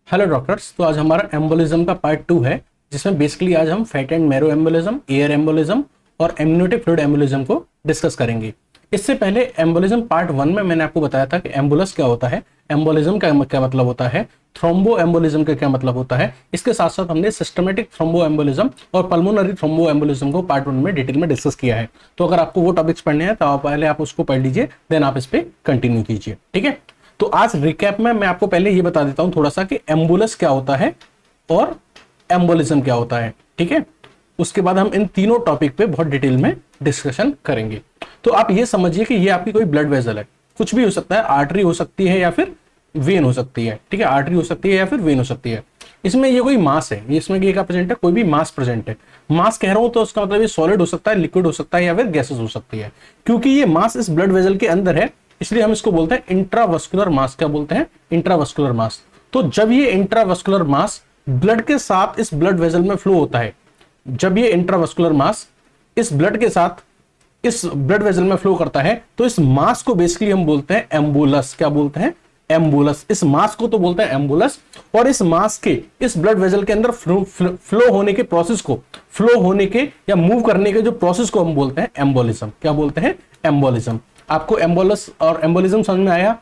Hello doctors. तो आज हमारा एम्बोलिज्म का पार्ट 2 है, जिसमें बेसिकली आज हम fat and marrow embolism, air embolism और एमनियोटिक फ्लूइड एम्बोलिज्म को डिस्कस करेंगे। इससे पहले एम्बोलिज्म पार्ट 1 में मैंने आपको बताया था कि एम्बुलस क्या होता है, एम्बोलिज्म का क्या मतलब होता है, थ्रोम्बो एम्बोलिज्म का क्या मतलब होता है। इसके साथ साथ हमने सिस्टमेटिक थ्रोम्बो एम्बोलिज्म और पल्मोनरी थ्रोम्बो एम्बोलिज्म को पार्ट 1 में डिटेल में डिस्कस किया है। तो अगर आपको वो टॉपिक्स पढ़ने हैं तो पहले आप उसको पढ़ लीजिए, देन आप इस पे कंटिन्यू कीजिए। ठीक है, तो आज रिकैप में मैं आपको पहले ये बता देता हूं थोड़ा सा कि एम्बुलस क्या होता है और एम्बोलिज्म क्या होता है। ठीक है, उसके बाद हम इन तीनों टॉपिक पे बहुत डिटेल में डिस्कशन करेंगे। तो आप ये समझिए कि ये आपकी कोई ब्लड वेसल है, कुछ भी हो सकता है, आर्टरी हो सकती है या फिर वेन हो सकती है। ठीक है, आर्टरी हो सकती है या फिर वेन हो सकती है। इसमें ये कोई मास है, इसमें क्या प्रेजेंट है, कोई भी मास प्रेजेंट है। मास कह रहा हूं तो उसका मतलब ये सॉलिड हो सकता है, लिक्विड हो सकता है या फिर गैसेस हो सकती है। क्योंकि ये मास इस ब्लड वेसल के अंदर है, इसलिए हम इसको बोलते हैं इंट्रावस्कुलर मास। क्या बोलते हैं? इंट्रावस्कुलर मास। तो जब ये इंट्रावस्कुलर मास ब्लड के साथ इस ब्लड वेसल में फ्लो होता है, जब ये इंट्रावस्कुलर मास इस ब्लड के साथ इस ब्लड वेसल में फ्लो करता है, तो इस मास को बेसिकली हम बोलते हैं एम्बुलस। क्या बोलते हैं? एम्बुलस। इस मास को तो बोलते हैं एम्बुलस, और इस मास के इस ब्लड वेसल के अंदर फ्लो होने के प्रोसेस को, फ्लो होने के या मूव करने के जो प्रोसेस को हम बोलते हैं एम्बोलिज्म। क्या बोलते हैं? एम्बोलिज्म। आपको एम्बोलस और एम्बोलिज्म समझ में आया?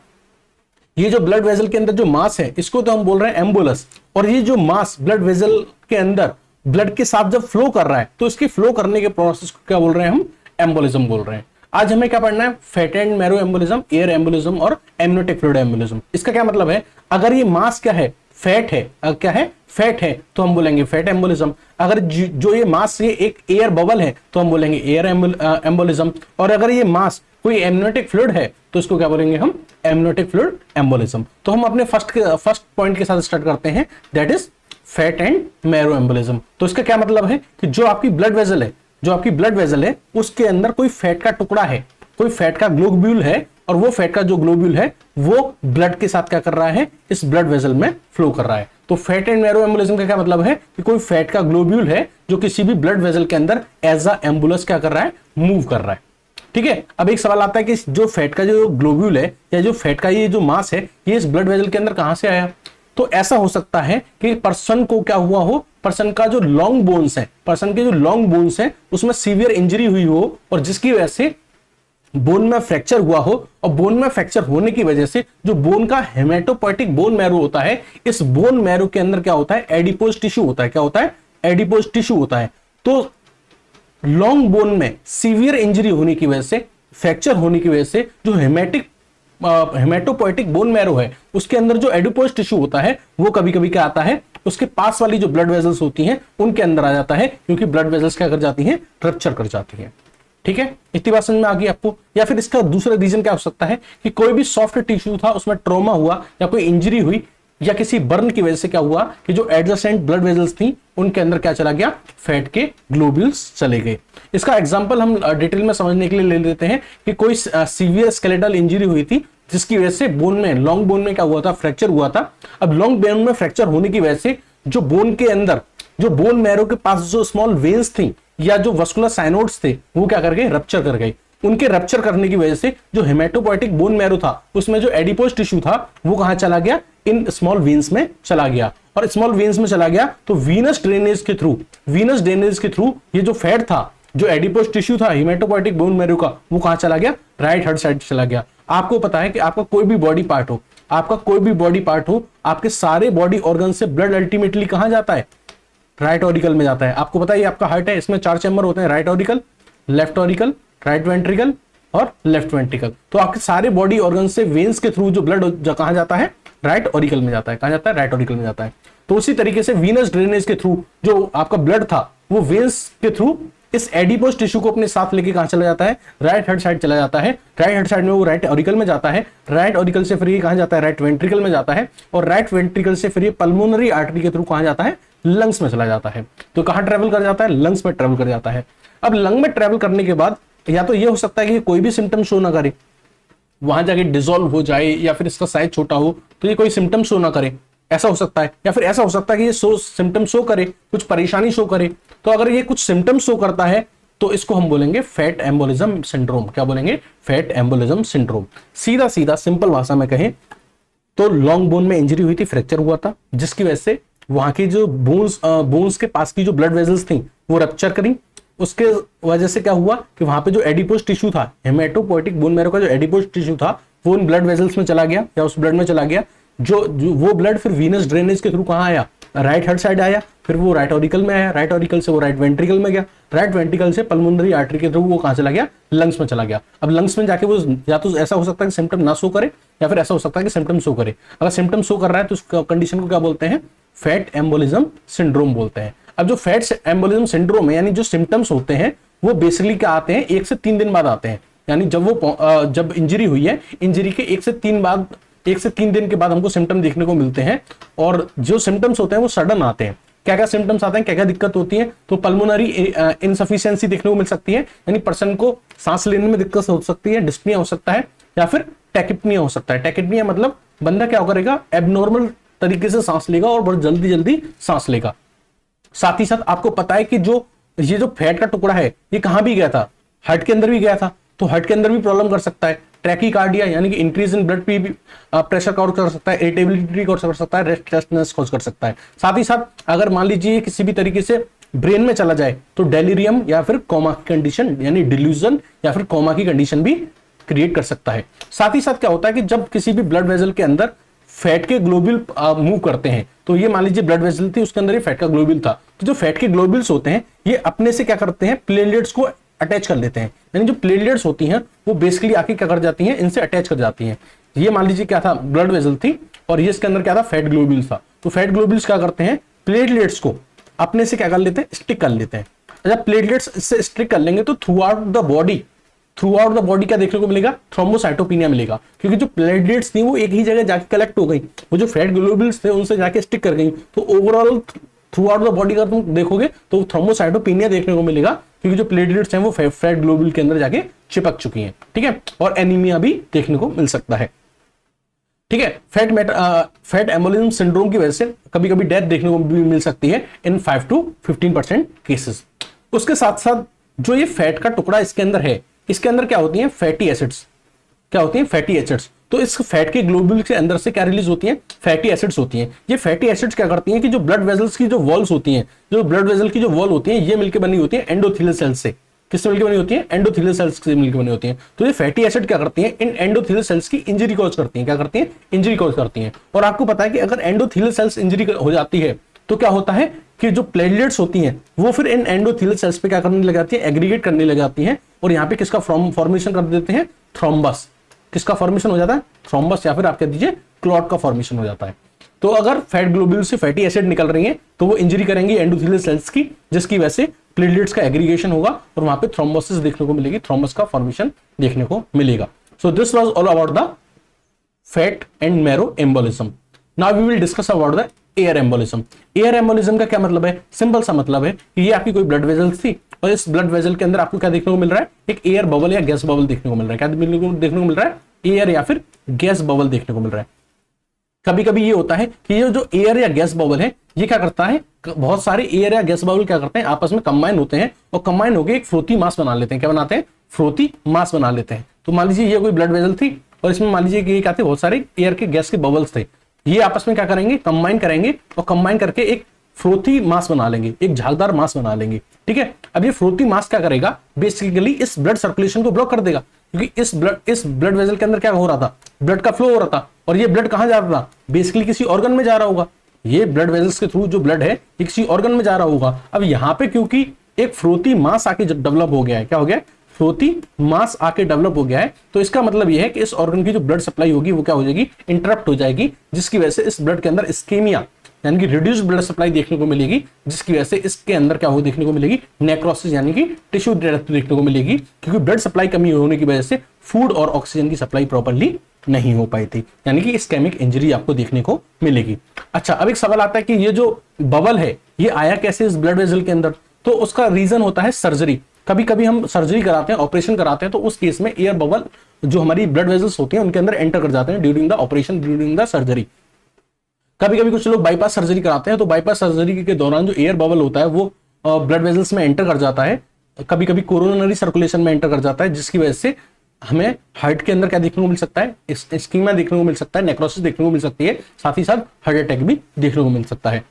ये जो ब्लड वेसल के अंदर जो मास है, इसको तो हम बोल रहे हैं एम्बुलस, और ये जो मास ब्लड वेसल के अंदर ब्लड के साथ जब फ्लो कर रहा है, तो इसके फ्लो करने के प्रोसेस को क्या बोल रहे हैं? हम एम्बोलिज्म बोल रहे हैं। आज हमें क्या पढ़ना है? Fat and marrow embolism, air embolism और एमनियोटिक फ्लूइड एम्बोलिज्म। इसका क्या मतलब है? अगर ये मास क्या है? फैट है। क्या है? फैट है, तो हम बोलेंगे फैट एम्बोलिज्म। अगर जो ये मास ये एक एयर बबल है, तो हम बोलेंगे एयर एम्बोलिज्म। और अगर ये मास कोई एमनियोटिक फ्लूइड है, तो इसको क्या बोलेंगे हम? Amniotic fluid embolism. तो हम अपने फर्स्ट पॉइंट के साथ स्टार्ट करते हैं, that is fat and marrow embolism. तो इसका क्या मतलब है कि जो आपकी ब्लड वेसल है, जो आपकी ब्लड वेसल है, उसके अंदर कोई फैट का टुकड़ा है, कोई फैट का ग्लोब्यूल है, और वो फैट का जो ग्लोब्यूल है वो ब्लड के साथ क्या कर रहा है? इस ब्लड वेसल में फ्लो कर रहा है। तो फैट एंड मैरो एम्बोलिज्म का क्या मतलब है कि कोई फैट का ग्लोब्यूल है जो किसी भी ब्लड वेसल के अंदर एज अ एम्बुलस क्या कर रहा है? मूव कर रहा है। ठीक है, अब एक सवाल आता है कि जो फैट का जो ग्लोब्यूल है या जो फैट का ये जो मास है, ये इस ब्लड वेसल के अंदर कहां से आया? तो ऐसा हो सकता है कि पर्सन को क्या हुआ हो, पर्सन का जो लॉन्ग बोन्स है, पर्सन के जो लॉन्ग बोन्स है उसमें सीवियर इंजरी हुई हो, और जिसकी वजह से बोन में फ्रैक्चर हुआ हो, और बोन में फ्रैक्चर होने की वजह से जो बोन का हेमेटोपोएटिक बोन मैरो होता है, इस बोन मैरो के अंदर क्या होता है? एडिपोज टिश्यू होता है। क्या होता है? एडिपोज टिश्यू होता है। तो लॉन्ग बोन में सीवियर इंजरी होने की वजह से, फ्रैक्चर होने की वजह से जो हेमेटोपोएटिक बोन मैरो है, उसके अंदर जो एडिपोज टिश्यू होता है, वो कभी कभी क्या आता है? उसके पास वाली जो ब्लड वेसल्स होती हैं उनके अंदर आ जाता है, क्योंकि ब्लड वेसल्स क्या कर जाती हैं? रप्चर कर जाती हैं। ठीक है, इतनी बात समझ में आ गई आपको? या फिर इसका दूसरा रीजन क्या हो सकता है कि कोई भी सॉफ्ट टिश्यू था, उसमें ट्रॉमा हुआ या कोई इंजरी हुई, या किसी बर्न की वजह से क्या हुआ कि जो एडजेसेंट ब्लड वेसल्स थी उनके अंदर क्या चला गया? फैट के ग्लोब्यूल्स चले गए। इसका एग्जांपल हम डिटेल में समझने के लिए ले लेते हैं कि कोई सीवियर स्केलेटल इंजरी हुई थी, जिसकी वजह से बोन में, लॉन्ग बोन में क्या हुआ था? फ्रैक्चर हुआ था। अब लॉन्ग बोन में फ्रैक्चर होने की वजह से जो बोन के अंदर, जो बोन मैरो के पास जो स्मॉल वेन्स थी या जो वस्कुलर साइनोड्स थे, वो क्या कर गए? रप्चर कर गए। उनके रप्चर करने की वजह से जो हेमेटोपोएटिक बोन मैरो था, उसमें जो एडिपोज टिश्यू था वो कहां चला गया? इन स्मॉल वेन्स में चला गया। और स्मॉल वेन्स में चला गया तो वीनस ड्रेनेज के थ्रू ये जो फैट था, जो एडिपोज टिश्यू था हेमेटोपोएटिक बोन मैरो का, वो कहां चला गया? राइट हार्ट साइड चला गया। आपको पता है कि आपका कोई भी बॉडी पार्ट हो, आपके सारे बॉडी ऑर्गन से ब्लड अल्टीमेटली कहां जाता है? राइट ऑरिकल में जाता है। आपको पता है ये आपका हार्ट है, इसमें 4 चैम्बर होते हैं, right auricle, left auricle, right ventricle और लेफ्ट वेंट्रिकल। तो आपके सारे बॉडी ऑर्गन से वेन्स के थ्रू जो ब्लड कहां जाता है? राइट ऑरिकल में जाता है। कहां जाता है? राइट ऑरिकल में जाता है। तो उसी तरीके से वीनस ड्रेनेज के थ्रू जो आपका ब्लड था, वो वेन्स के थ्रू इस एडिपोज टिश्यू को अपने साथ लेके कहां चला जाता है? राइट हार्ट साइड चला जाता है। राइट हार्ट साइड में वो राइट ऑरिकल में जाता है। राइट ऑरिकल से फिर ये कहां जाता है? राइट वेंट्रिकल में जाता है। और राइट वेंट्रिकल से फिर ये पल्मोनरी आर्टरी के थ्रू कहां जाता है? लंग्स में चला जाता है। तो कहां ट्रेवल कर जाता है? लंग्स में ट्रेवल कर जाता है। अब लंग में ट्रेवल करने के बाद या तो ये हो सकता है कि कोई भी सिम्टम शो ना करे, वहां जाके डिसॉल्व हो जाए, या फिर इसका साइज छोटा हो तो ये कोई सिम्टम शो ना करे, ऐसा हो सकता है। या फिर ऐसा हो सकता है कि ये सिम्टम शो करे, कुछ परेशानी शो करे। तो अगर ये कुछ सिम्टम शो करता है तो इसको हम बोलेंगे फैट एम्बोलिज्म सिंड्रोम। क्या बोलेंगे? Fat embolism syndrome. सीधा सीधा सिंपल भाषा में कहें तो लॉन्ग बोन में इंजरी हुई थी, फ्रैक्चर हुआ था, जिसकी वजह से वहां की जो बोन्स के पास की जो ब्लड वेजल्स थी वो रप्चर करी। उसके वजह से क्या हुआ कि वहां पे जो एडिपोज टिश्यू था, हेमेटोपोइटिक बोन मैरो का जो एडिपोज टिश्यू था वो उन ब्लड वेजल्स में चला गया या उस ब्लड में चला गया। जो वो ब्लड फिर वीनस ड्रेनेज के थ्रू कहाँ आया, राइट हार्ट साइड आया, फिर वो राइट ऑरिकल में आया, राइट ऑरिकल से वो राइट वेंट्रिकल में गया, राइट वेंट्रिकल से पल्मोनरी आर्टरी के थ्रू वो कहां चला गया, लंग्स में चला गया। अब लंग्स में जाके वो या तो ऐसा हो सकता है कि सिम्टम ना शो करे या फिर ऐसा हो सकता है कि सिम्टम शो करे। अगर सिम्टम शो कर रहा है तो उस कंडीशन को क्या बोलते हैं, फैट एम्बोलिज्म सिंड्रोम बोलते हैं। अब जो फैट एम्बोलिज्म सिंड्रोम है यानी जो सिम्टम्स होते हैं वो बेसिकली क्या आते हैं, 1 से 3 दिन बाद आते हैं। यानी जब इंजरी हुई है, इंजरी के 1 से 3 दिन के बाद हमको सिम्टम देखने को मिलते हैं। और जो सिम्टम्स होते हैं वो सडन आते हैं। क्या क्या सिम्टम्स आते हैं, क्या क्या दिक्कत होती है, तो पल्मोनरी इनसफिशिएंसी देखने को मिल सकती है, यानी पर्सन को सांस लेने में दिक्कत हो सकती है, डिस्पनिया हो सकता है, या फिर टैकिपनिया हो सकता है। टैकिपनिया मतलब बंदा क्या करेगा, एबनॉर्मल तरीके से सांस लेगा और बहुत जल्दी जल्दी सांस लेगा। साथ ही साथ आपको पता है कि ये जो फैट का टुकड़ा है ये कहां भी गया था, हार्ट के अंदर भी गया था, तो हार्ट के अंदर भी प्रॉब्लम कर सकता है। ट्रैकीकार्डिया यानी कि increase in blood pressure cause कर सकता है, इरिटेबिलिटी कॉज कर सकता है, रेस्टलेसनेस कॉज कर सकता है। साथ ही साथ अगर मान लीजिए किसी भी तरीके से ब्रेन में चला जाए तो डेलीरियम या फिर कोमा की कंडीशन यानी डिल्यूजन या फिर कोमा की कंडीशन भी क्रिएट कर सकता है। साथ ही साथ क्या होता है कि जब किसी भी ब्लड वेजल के अंदर फैट के ग्लोब्यूल मूव करते हैं, तो ये मान लीजिए ब्लड वेसल थी, उसके अंदर ये फैट का ग्लोब्यूल था, तो जो फैट के ग्लोब्यूल्स होते हैं ये अपने से क्या करते हैं, प्लेटलेट्स को अटैच कर लेते हैं। यानी जो प्लेटलेट्स होती हैं वो बेसिकली आके क्या कर जाती हैं, इनसे अटैच कर जाती हैं। ये मान लीजिए क्या था, ब्लड वेसल थी और ये इसके अंदर क्या था, फैट ग्लोब्यूल्स था। तो फैट ग्लोब्यूल्स क्या करते हैं, प्लेटलेट्स को अपने से क्या कर लेते हैं, स्टिक कर लेते हैं। जब प्लेटलेट्स इससे स्टिक कर लेंगे तो थ्रू आउट द बॉडी क्या देखने को मिलेगा, थ्रोम्बोसाइटोपिनिया मिलेगा, क्योंकि जो प्लेटलेट्स थी वो एक ही जगह जाके कलेक्ट हो गई, वो जो फैट ग्लोब्यूल्स थे उनसे जाके स्टिक कर गई। तो overall through out the body का तुम देखोगे तो थ्रोम्बोसाइटोपिनिया देखने को मिलेगा, क्योंकि जो प्लेटलेट्स हैं वो फैट ग्लोब्यूल के अंदर जाके चिपक चुकी हैं। ठीक है, और एनीमिया भी देखने को मिल सकता है। ठीक है, फैट एम्बोलिज्म सिंड्रोम की वजह से कभी कभी डेथ देखने को भी मिल सकती है इन 5 to 15% केसेस। उसके साथ साथ जो ये फैट का टुकड़ा इसके अंदर है, इसके अंदर क्या होती हैं, फैटी एसिड्स। क्या होती हैं, फैटी एसिड्स। तो इस फैट के ग्लोब्यूल के अंदर से क्या रिलीज होती हैं, फैटी एसिड्स होती हैं। ये फैटी एसिड्स क्या करती हैं कि जो ब्लड वेजल्स की जो वॉल्स होती हैं, जो ब्लड वेजल की जो वॉल होती है, ये मिलकर बनी होती है एंडोथेलियल सेल्स से। किससे मिलकर बनी होती है, एंडोथेलियल सेल्स से मिलकर बनी होती हैं। तो ये फैटी एसिड क्या करती हैं, इन एंडोथेलियल सेल्स की इंजरी कॉज करती हैं। क्या करती हैं, इंजरी कॉज करती हैं। और आपको पता है कि अगर एंडोथेलियल सेल्स इंजरी हो जाती है तो क्या होता है कि जो प्लेटलेट्स होती हैं वो फिर इन एंडोथेलियल सेल्स पे क्या करने लग जाती है, एग्रीगेट करने लग जाती हैं, और यहाँ पे किसका फॉर्मेशन कर देते हैं, थ्रोम्बस। किसका फॉर्मेशन हो जाता है, थ्रोम्बस, या फिर आप कह दीजिए क्लॉट का फॉर्मेशन हो जाता है। तो अगर फैट ग्लोब्यूल से फैटी एसिड निकल रही हैं तो वो इंजरी करेंगी एंडोथेलियल सेल्स की, जिसकी वजह से प्लेटलेट्स का एग्रीगेशन होगा और वहां पे थ्रोम्बोसिस देखने को मिलेगी, थ्रोम्बस का फॉर्मेशन देखने को मिलेगा। So this was all about the fat and marrow embolism. Now we will discuss about the air embolism. Air embolism का क्या मतलब है, सिंपल सा मतलब है कि ये आपकी कोई ब्लड वेजल थी और इस ब्लड वेजल के अंदर आपको क्या देखने को मिल रहा है, एक एयर बबल या गैस बबल देखने को मिल रहा है। क्या देखने को मिल रहा है, एयर या फिर गैस बबल देखने को मिल रहा है। कभी कभी ये होता है कि ये जो एयर या गैस बबल है ये क्या करता है, बहुत सारे एयर या गैस बबल क्या करते हैं, आपस में कंबाइन होते हैं और कंबाइन होकर एक फ्रोथी मास बना लेते हैं। क्या बनाते हैं, फ्रोथी मास बना लेते हैं। तो मान लीजिए ये कोई ब्लड वेजल थी और इसमें मान लीजिए कि क्या थे, बहुत सारे एयर के गैस के बबल्स थे। ये आपस में क्या करेंगे, कंबाइन करेंगे और कंबाइन करके एक फ्रोथी मास बना लेंगे, एक झागदार मास बना लेंगे। ठीक है, अब ये फ्रोथी मास क्या करेगा, बेसिकली इस ब्लड सर्कुलेशन को ब्लॉक कर देगा, क्योंकि इस ब्लड वेजल के अंदर क्या हो रहा था, ब्लड का फ्लो हो रहा था, और ये ब्लड कहां जा रहा था, बेसिकली किसी ऑर्गन में जा रहा होगा। ये ब्लड वेजल्स के थ्रू जो ब्लड है ये किसी ऑर्गन में जा रहा होगा। अब यहाँ पे क्योंकि एक फ्रोथी मास आके डेवलप हो गया है, क्या हो गया, फ्रोथी मास आके डेवलप हो गया है, तो इसका मतलब यह है कि इस ऑर्गन की जो ब्लड सप्लाई होगी वो क्या हो जाएगी, इंटरप्ट हो जाएगी, जिसकी वजह से इस ब्लड के अंदर इस्केमिया यानी कि रिड्यूस्ड ब्लड सप्लाई देखने को मिलेगी, जिसकी वजह से इसके अंदर क्या हो देखने को मिलेगी, नेक्रोसिस यानी कि टिश्यू डेथ देखने को मिलेगी, क्योंकि ब्लड सप्लाई कमी होने की वजह से फूड और ऑक्सीजन की सप्लाई प्रॉपर्ली नहीं हो पाई थी, यानी कि इस्केमिक इंजरी आपको देखने को मिलेगी। अच्छा, अब एक सवाल आता है कि ये जो बबल है ये आया कैसे इस ब्लड वेजल के अंदर, तो उसका रीजन होता है सर्जरी। कभी कभी हम सर्जरी कराते हैं, ऑपरेशन कराते हैं, तो उस केस में एयर बबल जो हमारी ब्लड वेजल्स होती हैं उनके अंदर एंटर कर जाते हैं during the operation, during the surgery. कभी कभी कुछ लोग बाईपास सर्जरी कराते हैं, तो बाईपास सर्जरी के दौरान जो एयर बबल होता है वो ब्लड वेजल्स में एंटर कर जाता है, कभी कभी कोरोनरी सर्कुलेशन में एंटर कर जाता है, जिसकी वजह से हमें हार्ट के अंदर क्या देखने को मिल सकता है, स्कीमा देखने को मिल सकता है, नेक्रोसिस देखने को मिल सकती है, साथ ही साथ हार्ट अटैक भी देखने को मिल सकता है।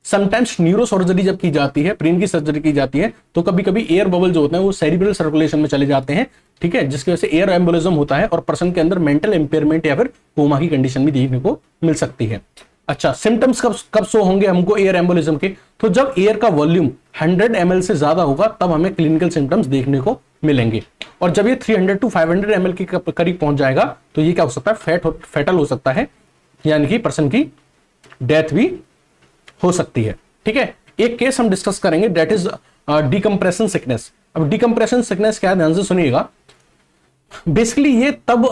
समटाइम्स न्यूरो सर्जरी जब की जाती है, ब्रेन की सर्जरी की जाती है, तो कभी कभी एयर बबल जो होते हैं वो सेरिब्रल सर्कुलेशन में चले जाते हैं, ठीक है, जिसकी वजह से एयर एम्बोलिज्म होता है और पर्सन के अंदर मेंटल इंपेयरमेंट या फिर कोमा की कंडीशन भी देखने को मिल सकती है। अच्छा, सिम्टम्स कब कब शो होंगे हमको एयर एम्बोलिज्म के? तो जब एयर का वॉल्यूम 100 ml से ज्यादा होगा तब हमें क्लिनिकल सिम्टम्स देखने को मिलेंगे, और जब ये 300 to 500 ml के करीब पहुंच जाएगा तो ये क्या हो सकता है, फैटल हो सकता है, यानी कि पर्सन की डेथ भी हो सकती है। ठीक है, एक केस हम डिस्कस करेंगे, दैट इज डिकम्प्रेशन सिकनेस। अब डिकम्प्रेशन सिकनेस क्या है, ध्यान से सुनिएगा। बेसिकली ये तब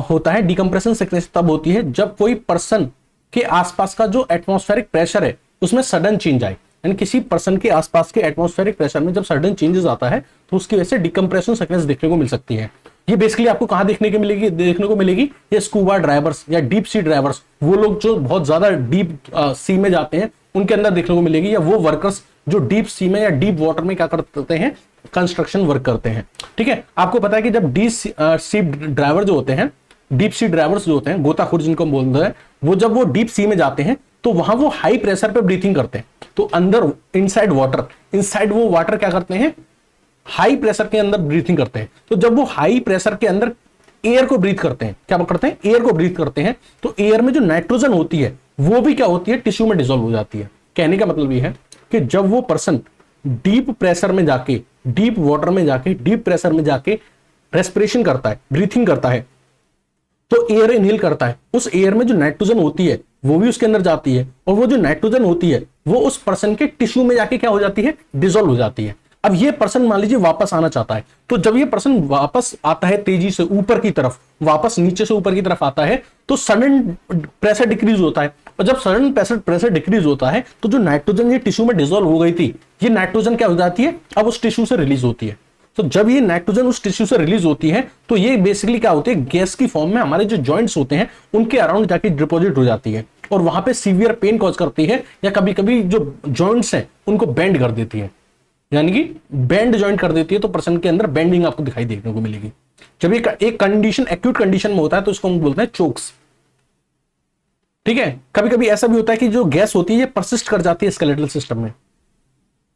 होता है, डिकम्प्रेशन सिकनेस तब होती है जब कोई पर्सन के आसपास का जो एटमॉस्फेरिक प्रेशर है उसमें सडन चेंज आए, यानी किसी पर्सन के आसपास के एटमॉस्फेरिक प्रेशर में जब सडन चेंजेस आता है तो उसकी वजह से डिकम्प्रेशन सिकनेस देखने को मिल सकती है। ये बेसिकली आपको कहां देखने को मिलेगी, ये स्कूबा ड्राइवर्स या डीप सी ड्राइवर्स, वो लोग जो बहुत ज्यादा डीप सी में जाते हैं उनके अंदर देखने को मिलेगी, या वो वर्कर्स जो डीप सी में या डीप वाटर में क्या करते हैं, कंस्ट्रक्शन वर्क करते हैं। ठीक है, आपको पता है कि जब डीप सी ड्राइवर जो होते हैं, डीप सी ड्राइवर्स जो होते हैं, गोताखोर जिनको बोलते हैं, वो जब वो डीप सी में जाते हैं तो वहां वो हाई प्रेशर पे ब्रीथिंग करते हैं, तो अंदर इनसाइड वो वाटर क्या करते हैं, हाई प्रेशर के अंदर ब्रीथिंग करते हैं। तो जब वो हाई प्रेशर के अंदर एयर को ब्रीथ करते हैं, क्या करते हैं, एयर को ब्रीथ करते हैं, तो एयर में जो नाइट्रोजन होती है वो भी क्या होती है, टिश्यू में डिसॉल्व हो जाती है। कहने का मतलब ये है कि जब वो पर्सन डीप प्रेशर में जाके, डीप वाटर में जाके, डीप प्रेशर में जाके रेस्पिरेशन करता है, ब्रीथिंग करता है, तो एयर इनहेल करता है, उस एयर में जो नाइट्रोजन होती है वो भी उसके अंदर जाती है, और वो जो नाइट्रोजन होती है वो उस पर्सन के टिश्यू में जाके क्या हो जाती है, डिसॉल्व हो जाती है। अब ये पर्सन मान लीजिए वापस आना चाहता है, तो जब ये पर्सन वापस आता है तेजी से ऊपर की तरफ, वापस नीचे से ऊपर की तरफ आता है, तो सडन प्रेशर डिक्रीज होता है, और जब सडन प्रेशर डिक्रीज होता है तो जो नाइट्रोजन ये टिश्यू में डिसॉल्व हो गई थी, ये नाइट्रोजन क्या हो जाती है, अब उस टिश्यू से रिलीज होती है। तो जब ये नाइट्रोजन उस टिश्यू से रिलीज होती है तो ये बेसिकली क्या होती है, गैस की फॉर्म में हमारे जो जॉइंट्स होते हैं उनके अराउंड जाके डिपॉजिट हो जाती है, और वहां पे सीवियर पेन कॉज करती है, या कभी कभी जो जॉइंट्स हैं उनको बेंड कर देती है, यानी कि बेंड जॉइंट कर देती है, तो पर्सन के अंदर बेंडिंग आपको दिखाई देखने को मिलेगी। जब ये एक कंडीशन एक्यूट कंडीशन में होता है तो इसको हम बोलते हैं चोक्स। ठीक है, कभी कभी ऐसा भी होता है कि जो गैस होती है ये परसिस्ट कर जाती है स्केलेटल सिस्टम में,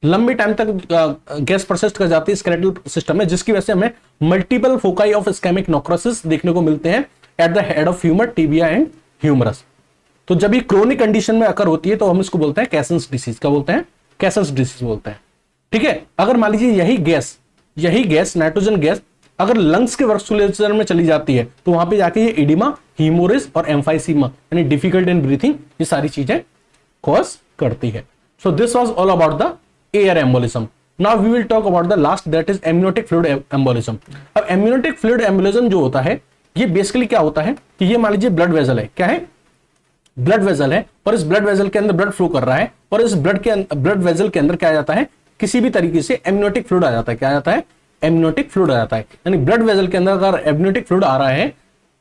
लंबे टाइम तक गैस परसिस्ट कर जाती है स्केलेटल सिस्टम में, जिसकी वजह से हमें multiple foci of ischaemic necrosis देखने को मिलते हैं at the head of humerus, tibia and humerus. तो जब ये क्रोनिक कंडीशन में अकर होती है तो हम इसको बोलते हैं कैसन्स डिसीज। क्या बोलते हैं, कैसन्स डिसीज बोलते हैं। ठीक है, अगर मान लीजिए यही गैस नाइट्रोजन गैस अगर लंग्स के वर्सुलेचर में चली जाती है तो वहां पे जाके ये इडिमा, हीमोरेज और एम्फाइसीमा यानी डिफिकल्ट इन ब्रीथिंग, ये सारी चीजें कॉज करती है। So this was all about the air embolism. Now we will talk about the last, that is amniotic fluid embolism. अब एमनियोटिक फ्लूइड एम्बोलिज्म जो होता है ये बेसिकली क्या होता है कि ये मान लीजिए ब्लड वेसल है, क्या है, ब्लड वेसल है, और इस ब्लड वेसल के अंदर ब्लड फ्लो कर रहा है, और इस ब्लड वेसल के अंदर क्या आ जाता है, किसी भी तरीके से एमनियोटिक फ्लूइड आ जाता है। क्या आ जाता है, एमनियोटिक फ्लूइड आ जाता है, यानी ब्लड वेसल के अंदर अगर एमनियोटिक फ्लूइड आ रहा है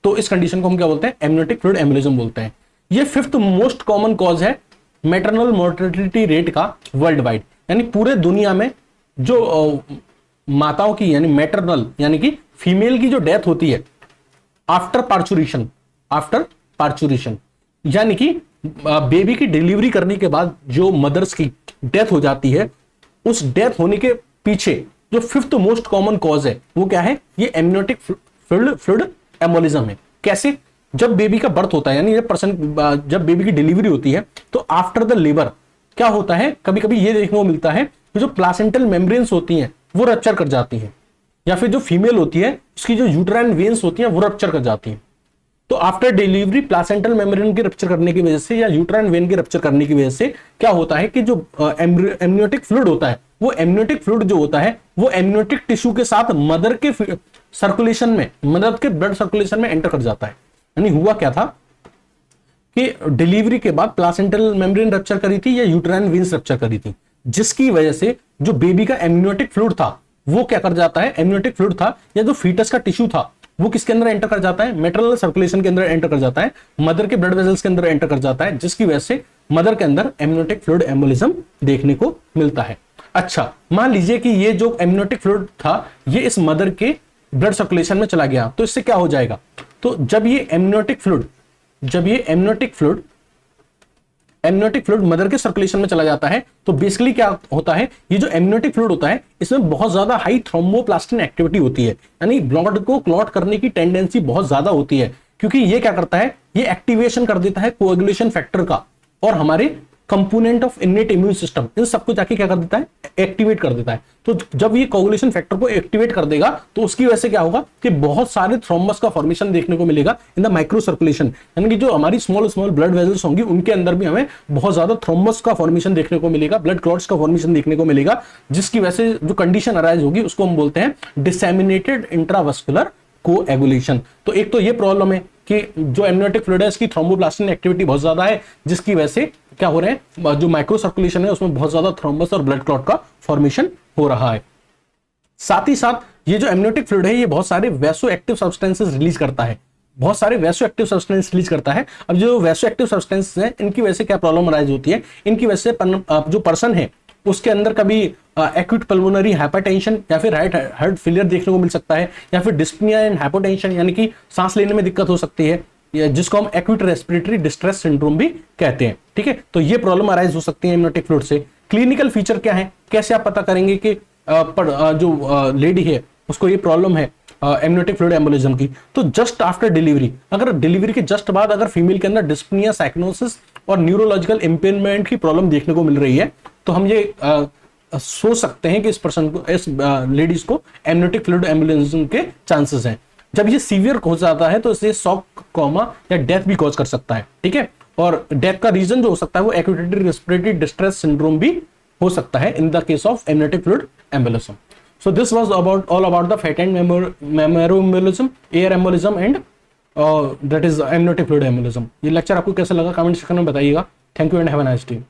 तो इस कंडीशन को हम क्या बोलते हैं, एमनियोटिक फ्लूइड एम्बोलिज्म बोलते हैं। ये 5th मोस्ट कॉमन कॉज है मैटरनल मोर्टेलिटी रेट का वर्ल्ड वाइड, यानी पूरे दुनिया में जो माताओं की यानी मैटरनल यानी कि फीमेल की जो डेथ होती है आफ्टर पार्चुरेशन, यानी कि बेबी की डिलीवरी करने के बाद जो मदर्स की डेथ हो जाती है, उस डेथ होने के पीछे जो 5th मोस्ट कॉमन कॉज है वो क्या है, ये एमनियोटिक फ्लूइड एम्बोलिज्म है। कैसे, जब बेबी का बर्थ होता है, यानी जब बेबी की डिलीवरी होती है तो आफ्टर द लेबर क्या होता है, कभी कभी ये देखने को मिलता है कि जो प्लासेंटल मेम्ब्रेन्स होती हैं वो रप्चर कर जाती हैं, या फिर जो फीमेल होती है उसकी जो यूट्राइन वेन्स होती हैं वो रप्चर कर जाती हैं। तो आफ्टर डिलीवरी प्लासेंटल मेम्ब्रेन के रप्चर करने की वजह से या यूट्राइन वेन के रप्चर करने की वजह से क्या होता है कि जो एमनियोटिक फ्लूइड होता है, वो एमनियोटिक फ्लूइड जो होता है वो एमनियोटिक टिश्यू के साथ मदर के सर्कुलेशन में, मदर के ब्लड सर्कुलेशन में एंटर कर जाता है। यानी हुआ क्या था कि डिलीवरी के बाद प्लासेंटल मेम्ब्रेन रप्चर करी थी या यूट्राइन वेन्स रप्चर करी थी, जिसकी वजह से जो बेबी का एमनियोटिक फ्लूइड था वो क्या कर जाता है, एमनियोटिक फ्लूइड था या जो फीटस का टिश्यू था वो किसके अंदर एंटर कर जाता है, मैटरनल सर्कुलेशन के अंदर एंटर कर जाता है, मदर के ब्लड वेसल्स के अंदर एंटर कर जाता है, जिसकी वजह से मदर के अंदर एमनियोटिक फ्लूइड एम्बोलिज्म देखने को मिलता है। अच्छा, मान लीजिए कि ये जो एमनियोटिक फ्लूइड था ये इस मदर के ब्लड सर्कुलेशन में चला गया, तो इससे क्या हो जाएगा, तो जब ये एमनियोटिक फ्लूइड मदर के सर्कुलेशन में चला जाता है, तो बेसिकली क्या होता है, ये जो एमनियोटिक फ्लूइड होता है इसमें बहुत ज्यादा हाई थ्रोम्बोप्लास्टिन एक्टिविटी होती है, यानी ब्लड को क्लॉट करने की टेंडेंसी बहुत ज्यादा होती है, क्योंकि ये क्या करता है, ये एक्टिवेशन कर देता है कोएगुलेशन फैक्टर का और हमारे component of innate immune system, इन सबको जाके क्या कर देता है, एक्टिवेट कर देता है। तो जब ये कोएगुलेशन फैक्टर को एक्टिवेट कर देगा तो उसकी वजह से क्या होगा कि बहुत सारे थ्रोम्बस का फॉर्मेशन देखने को मिलेगा इन द माइक्रो सर्कुलेशन, यानी कि जो हमारी स्मॉल ब्लड वेजल्स होंगी उनके अंदर भी हमें बहुत ज्यादा थ्रोम्बस का फॉर्मेशन देखने को मिलेगा, ब्लड क्लॉट्स का फॉर्मेशन देखने को मिलेगा, जिसकी वजह से जो कंडीशन अराइज होगी उसको हम बोलते हैं डिसेमिनेटेड इंट्रावस्कुलर कोएगुलेशन। तो एक तो ये प्रॉब्लम है कि जो एमनियोटिक फ्लूइड है इसकी थ्रोम्बोप्लास्टिन एक्टिविटी बहुत ज्यादा है, जिसकी वजह से क्या हो रहे हैं, जो माइक्रो सर्कुलेशन है उसमें बहुत ज्यादा थ्रोम्बस और ब्लड क्लॉट का फॉर्मेशन हो रहा है। साथ ही साथ ये जो एमनियोटिक फ्लूइड है ये बहुत सारे वैसो एक्टिव सब्सटेंसेस रिलीज करता है, बहुत सारे वैसो एक्टिव सब्सटेंस रिलीज करता है। अब जो वैसो एक्टिव सब्सटेंसेस हैं इनकी वजह से क्या प्रॉब्लम अराइज होती है, इनकी वजह से जो पर्सन है उसके अंदर कभी एक्यूट पल्मोनरी हाइपरटेंशन या फिर हार्ट फेलियर देखने को मिल सकता है, या फिर डिस्पनिया एंड हाइपोटेंशन यानी कि सांस लेने में दिक्कत हो सकती है, जिसको हम एक्यूट रेस्पिरेटरी डिस्ट्रेस सिंड्रोम भी कहते हैं। ठीक है, तो ये प्रॉब्लम अराइज हो सकती है एमनियोटिक फ्लूइड से। क्लिनिकल फीचर क्या है, कैसे आप पता करेंगे कि जो लेडी है उसको ये प्रॉब्लम है एमनियोटिक फ्लूइड एम्बोलिज्म की, तो जस्ट आफ्टर डिलीवरी, अगर डिलीवरी के जस्ट बाद अगर फीमेल के अंदर डिस्पनिया, साइक्नोसिस और न्यूरोलॉजिकल इंपेयरमेंट की प्रॉब्लम देखने को मिल रही है, तो हम ये सोच सकते हैं कि इस पर्सन को, इस लेडीज को एमनियोटिक फ्लूइड एम्बोलिज्म के चांसेस हैं। जब ये सीवियर हो जाता है तो इसे शॉक, कोमा या डेथ भी कॉज कर सकता है। ठीक है, और डेथ का रीजन जो हो सकता है वो एक्यूट रेस्पिरेटरी डिस्ट्रेस सिंड्रोम भी हो सकता है in the case of amniotic fluid embolism. So this was all about the fat and marrow embolism, air embolism and that is amniotic fluid embolism। ये लेक्चर आपको कैसा लगा कमेंट सेक्शन में बताइएगा। Thank you and have a nice day.